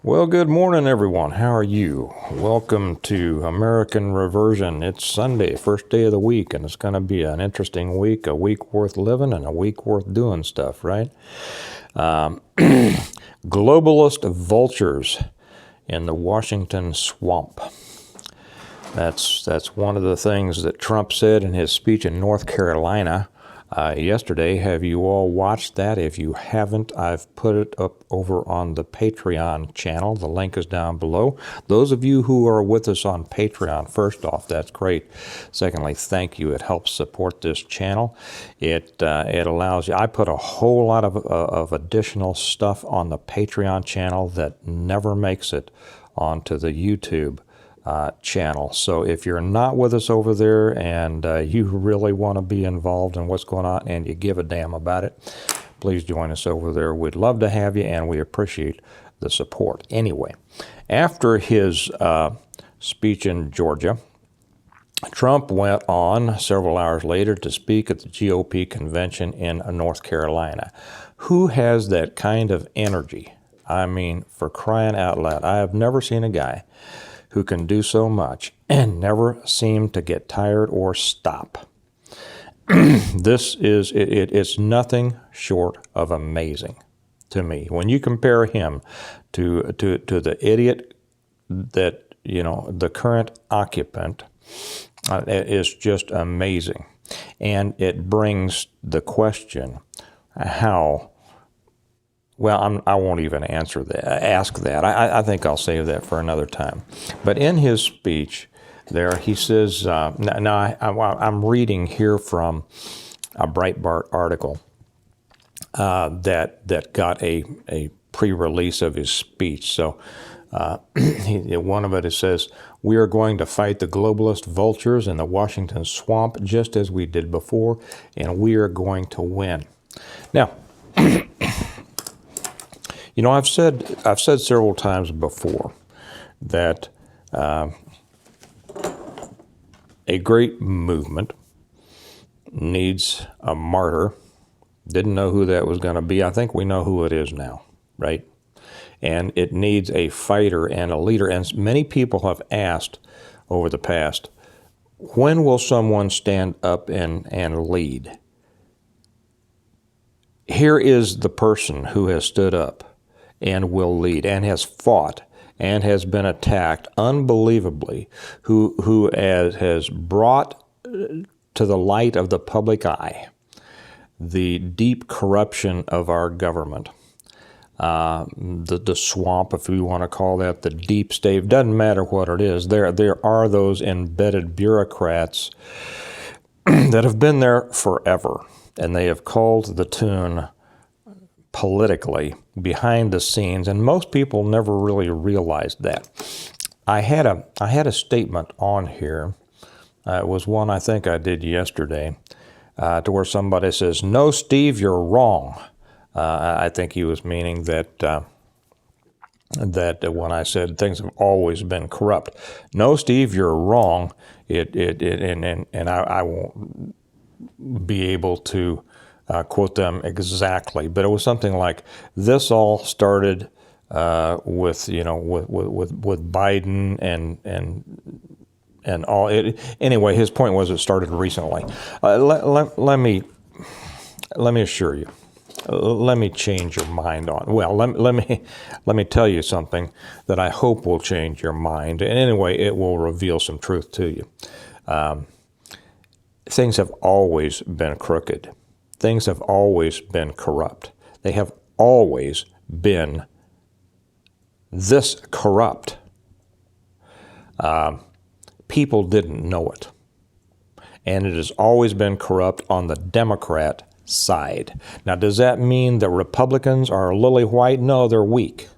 Well, good morning, everyone. How are you? Welcome to American Reversion. It's Sunday, first day of the week, and it's going to be an interesting week, a week worth living and a week worth doing stuff, right? Globalist vultures in the Washington swamp. That's one of the things that Trump said in his speech in North Carolina yesterday. Have you all watched that? If you haven't, I've put it up over on the Patreon channel. The link is down below. Those of you who are with us on Patreon, first off, that's great. Secondly, thank you. It helps support this channel. It allows you. I put a whole lot of additional stuff on the Patreon channel that never makes it onto the YouTube channel. So if you're not with us over there and you really want to be involved in what's going on and you give a damn about it, please join us over there. We'd love to have you, and we appreciate the support. Anyway, after his speech in Georgia, Trump went on several hours later to speak at the GOP convention in North Carolina. Who has that kind of energy? I mean, for crying out loud. I have never seen a guy who can do so much and never seem to get tired or stop. It's nothing short of amazing to me. When you compare him to the idiot that, the current occupant, it is just amazing. And it brings the question, how. Well, I won't even ask that. I think I'll save that for another time. But in his speech there, he says, I'm reading here from a Breitbart article that got a pre-release of his speech. So one of it says, "We are going to fight the globalist vultures in the Washington swamp just as we did before, and we are going to win." Now, I've said several times before that a great movement needs a martyr. Didn't know who that was going to be. I think we know who it is now, right? And it needs a fighter and a leader. And many people have asked over the past, when will someone stand up and lead? Here is the person who has stood up and will lead, and has fought, and has been attacked unbelievably, who has brought to the light of the public eye the deep corruption of our government, the swamp, if we want to call that, the deep state. Doesn't matter what it is. There are those embedded bureaucrats that have been there forever, and they have called the tune politically behind the scenes, and most people never really realized that. I had a statement on here. It was one I think I did yesterday, to where somebody says, "No, Steve, you're wrong." I think he was meaning that when I said things have always been corrupt. No, Steve, you're wrong. And I won't be able to quote them exactly, but it was something like, "This all started with Biden and all." Anyway, his point was it started recently. Let me assure you. Let me change your mind on. Well, let me tell you something that I hope will change your mind, and anyway, it will reveal some truth to you. Things have always been crooked. Things have always been corrupt. They have always been this corrupt. People didn't know it. And it has always been corrupt on the Democrat side. Now, does that mean the Republicans are lily white? No, they're weak.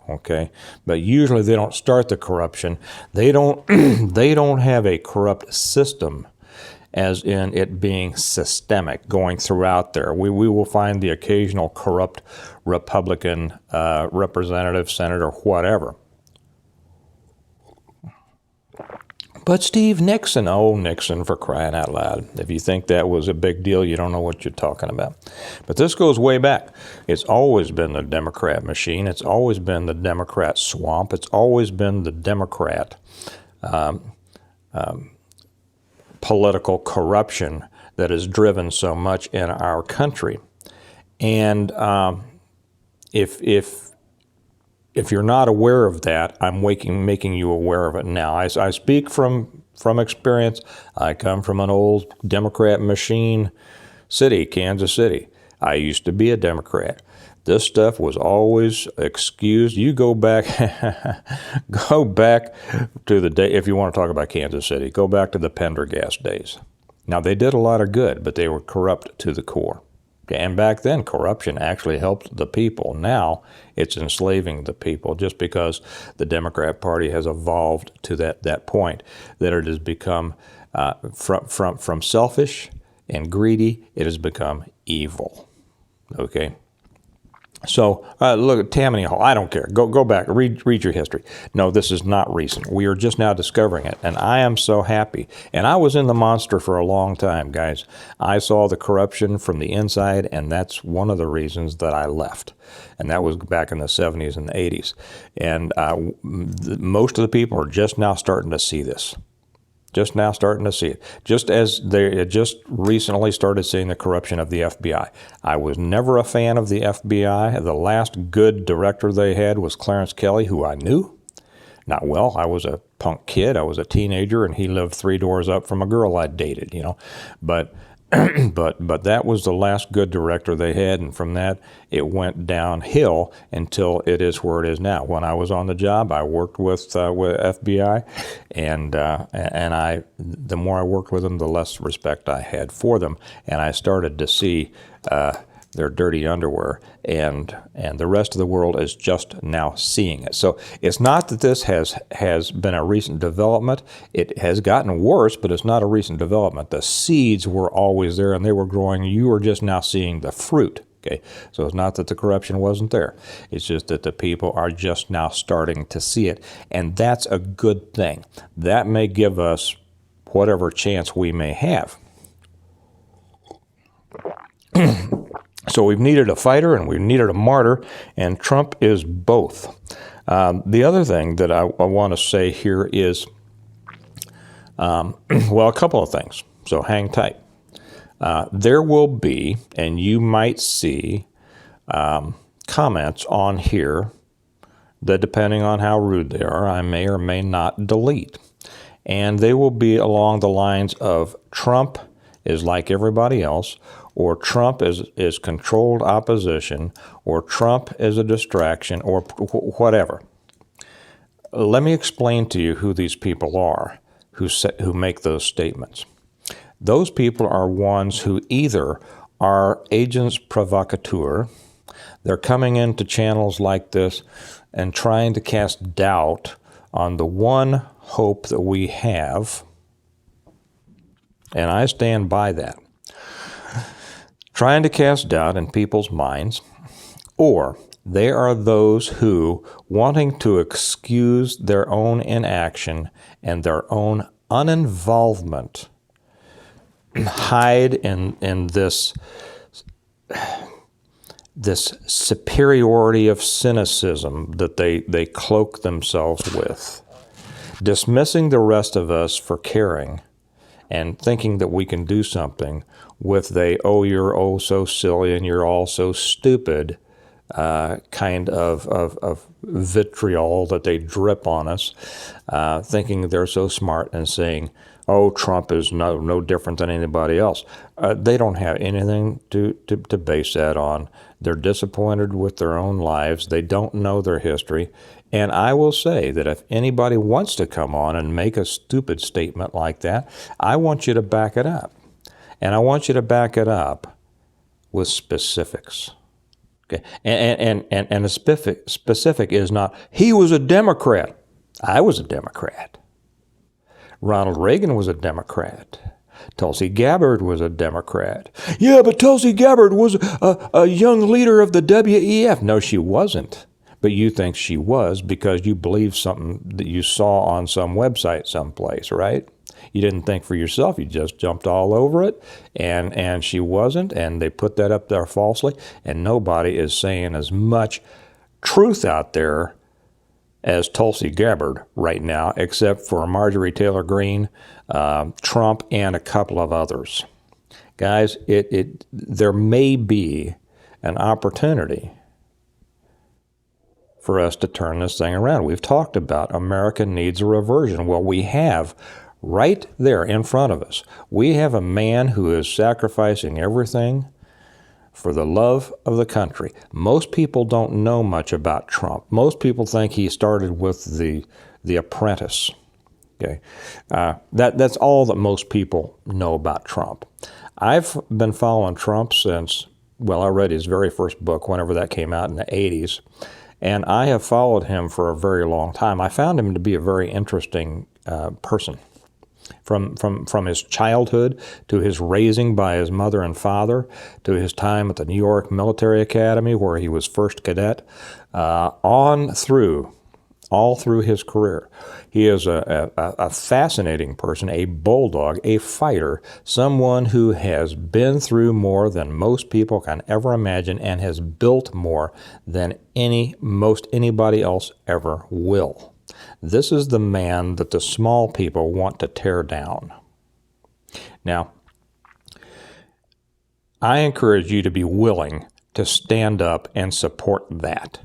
Okay, but usually they don't start the corruption. They don't have a corrupt system, as in it being systemic going throughout there. We will find the occasional corrupt Republican representative, senator, whatever. But Steve Nixon, oh, Nixon, for crying out loud. If you think that was a big deal, you don't know what you're talking about. But this goes way back. It's always been the Democrat machine. It's always been the Democrat swamp. It's always been the Democrat political corruption that has driven so much in our country. And if you're not aware of that, I'm making you aware of it now. I speak from experience. I come from an old Democrat machine city, Kansas City. I used to be a Democrat. This stuff was always excused. You go back, go back to the day, if you want to talk about Kansas City, go back to the Pendergast days. Now, they did a lot of good, but they were corrupt to the core. And back then, corruption actually helped the people. Now, it's enslaving the people just because the Democrat Party has evolved to that point that it has become, from selfish and greedy, it has become evil. Okay? So look at Tammany Hall. I don't care. Go back. Read your history. No, this is not recent. We are just now discovering it, and I am so happy. And I was in the monster for a long time, guys. I saw the corruption from the inside, and that's one of the reasons that I left. And that was back in the 70s and the 80s. And most of the people are just now starting to see this. Just now starting to see it. Just as they just recently started seeing the corruption of the FBI. I was never a fan of the FBI. The last good director they had was Clarence Kelly, who I knew. Not well. I was a punk kid. I was a teenager, and he lived 3 doors up from a girl I dated, you know. But but that was the last good director they had, and from that it went downhill until it is where it is now. When I was on the job, I worked with FBI, and the more I worked with them, the less respect I had for them, and I started to see their dirty underwear, and the rest of the world is just now seeing it. So it's not that this has been a recent development. It has gotten worse, but it's not a recent development. The seeds were always there, and they were growing. You are just now seeing the fruit. Okay, so it's not that the corruption wasn't there. It's just that the people are just now starting to see it, and that's a good thing. That may give us whatever chance we may have. So we've needed a fighter and we've needed a martyr, and Trump is both. The other thing that I want to say here is, well, a couple of things. So hang tight. There will be, and you might see, comments on here that, depending on how rude they are, I may or may not delete. And they will be along the lines of Trump is like everybody else, or Trump is controlled opposition, or Trump is a distraction, or whatever. Let me explain to you who these people are who make those statements. Those people are ones who either are agents provocateurs, they're coming into channels like this and trying to cast doubt on the one hope that we have, and I stand by that. Trying to cast doubt in people's minds, or they are those who, wanting to excuse their own inaction and their own uninvolvement, hide in this superiority of cynicism that they cloak themselves with, dismissing the rest of us for caring and thinking that we can do something with you're oh so silly and you're all so stupid kind of vitriol that they drip on us, thinking they're so smart and saying, oh, Trump is no different than anybody else. They don't have anything to base that on. They're disappointed with their own lives. They don't know their history. And I will say that if anybody wants to come on and make a stupid statement like that, I want you to back it up. And I want you to back it up with specifics. Okay? And a specific is not, he was a Democrat. I was a Democrat. Ronald Reagan was a Democrat. Tulsi Gabbard was a Democrat. Yeah, but Tulsi Gabbard was a young leader of the WEF. No, she wasn't. but you think she was because you believe something that you saw on some website someplace, right? You didn't think for yourself. You just jumped all over it, and she wasn't, and they put that up there falsely, and nobody is saying as much truth out there as Tulsi Gabbard right now, except for Marjorie Taylor Greene, Trump, and a couple of others. Guys, there may be an opportunity for us to turn this thing around. We've talked about America needs a reversion. Well, we have right there in front of us. We have a man who is sacrificing everything for the love of the country. Most people don't know much about Trump. Most people think he started with the Apprentice. Okay, that's all that most people know about Trump. I've been following Trump since, well, I read his very first book, whenever that came out in the 80s, and I have followed him for a very long time. I found him to be a very interesting person. From his childhood to his raising by his mother and father to his time at the New York Military Academy where he was first cadet, all through his career. He is a fascinating person, a bulldog, a fighter, someone who has been through more than most people can ever imagine and has built more than most anybody else ever will. This is the man that the small people want to tear down. Now, I encourage you to be willing to stand up and support that.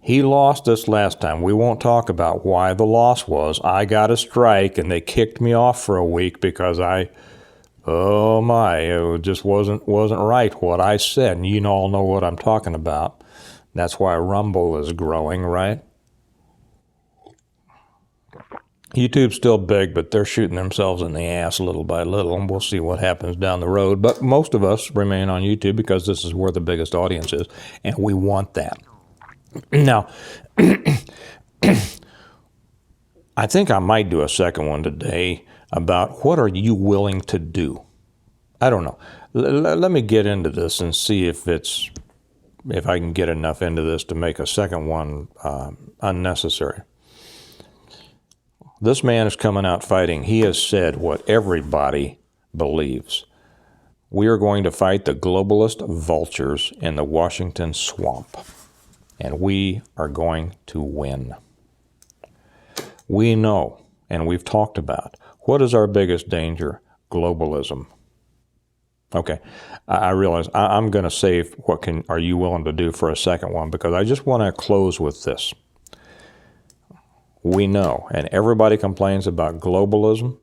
He lost this last time. We won't talk about why the loss was. I got a strike and they kicked me off for a week because it just wasn't right what I said. And you all know what I'm talking about. That's why Rumble is growing, right? YouTube's still big, but they're shooting themselves in the ass little by little, and we'll see what happens down the road. But most of us remain on YouTube because this is where the biggest audience is, and we want that. Now, I think I might do a second one today about what are you willing to do? I don't know. Let me get into this and see if I can get enough into this to make a second one unnecessary. This man is coming out fighting. He has said what everybody believes. We are going to fight the globalist vultures in the Washington swamp, and we are going to win. We know, and we've talked about, what is our biggest danger? Globalism. Okay, I realize I'm going to save are you willing to do for a second one, because I just want to close with this. We know, and everybody complains about globalism,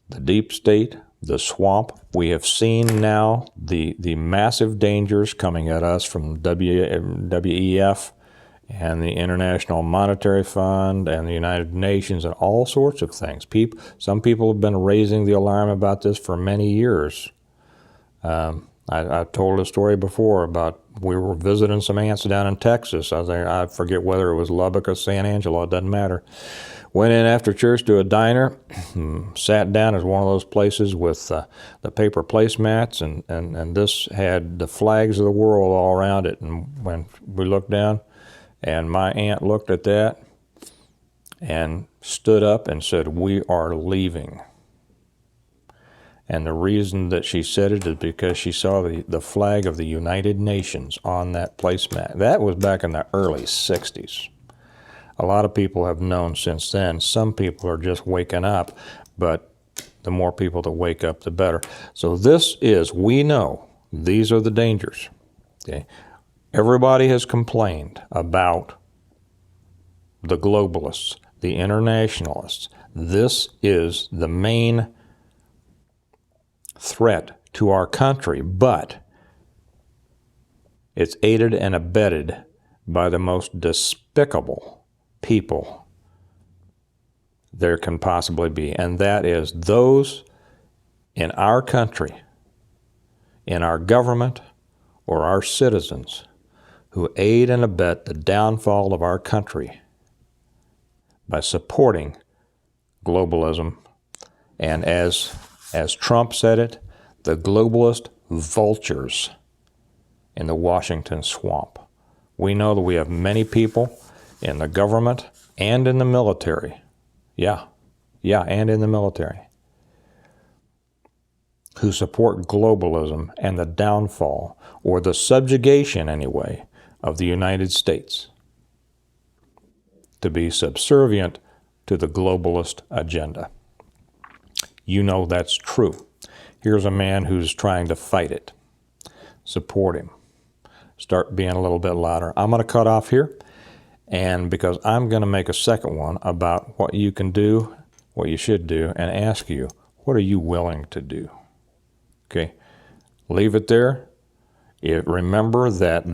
the deep state, the swamp. We have seen now the massive dangers coming at us from WEF and the International Monetary Fund and the United Nations and all sorts of things. Some people have been raising the alarm about this for many years. I told a story before about we were visiting some aunts down in Texas. I forget whether it was Lubbock or San Angelo, it doesn't matter. Went in after church to a diner, sat down at one of those places with the paper placemats, and this had the flags of the world all around it. And when we looked down, and my aunt looked at that and stood up and said, "We are leaving." And the reason that she said it is because she saw the flag of the United Nations on that placemat. That was back in the early 60s. A lot of people have known since then. Some people are just waking up, but the more people that wake up, the better. So we know these are the dangers. Okay? Everybody has complained about the globalists, the internationalists. This is the main threat to our country, but it's aided and abetted by the most despicable people there can possibly be, and that is those in our country, in our government, or our citizens who aid and abet the downfall of our country by supporting globalism, and as Trump said it, the globalist vultures in the Washington swamp. We know that we have many people in the government and in the military. Yeah, and in the military, who support globalism and the downfall, or the subjugation anyway, of the United States, to be subservient to the globalist agenda. You know that's true. Here's a man who's trying to fight it. Support him. Start being a little bit louder. I'm going to cut off here, and because I'm going to make a second one about what you can do, what you should do, and ask you, what are you willing to do? Okay, leave it there. Remember that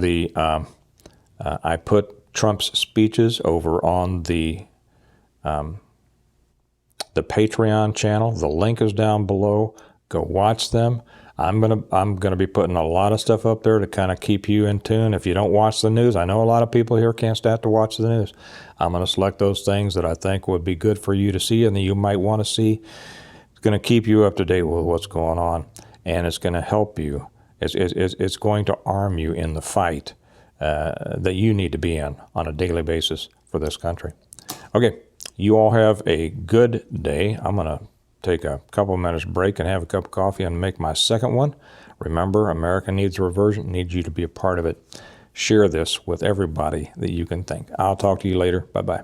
I put Trump's speeches over on the Patreon channel. The link is down below. Go watch them. I'm gonna be putting a lot of stuff up there to kind of keep you in tune. If you don't watch the news, I know a lot of people here can't stand to watch the news. I'm gonna select those things that I think would be good for you to see and that you might want to see. It's gonna keep you up to date with what's going on, and it's gonna help you. It's going to arm you in the fight that you need to be in on a daily basis for this country. Okay, you all have a good day. I'm gonna take a couple of minutes break and have a cup of coffee and make my second one. Remember, America needs a reversion, needs you to be a part of it. Share this with everybody that you can think. I'll talk to you later. Bye-bye.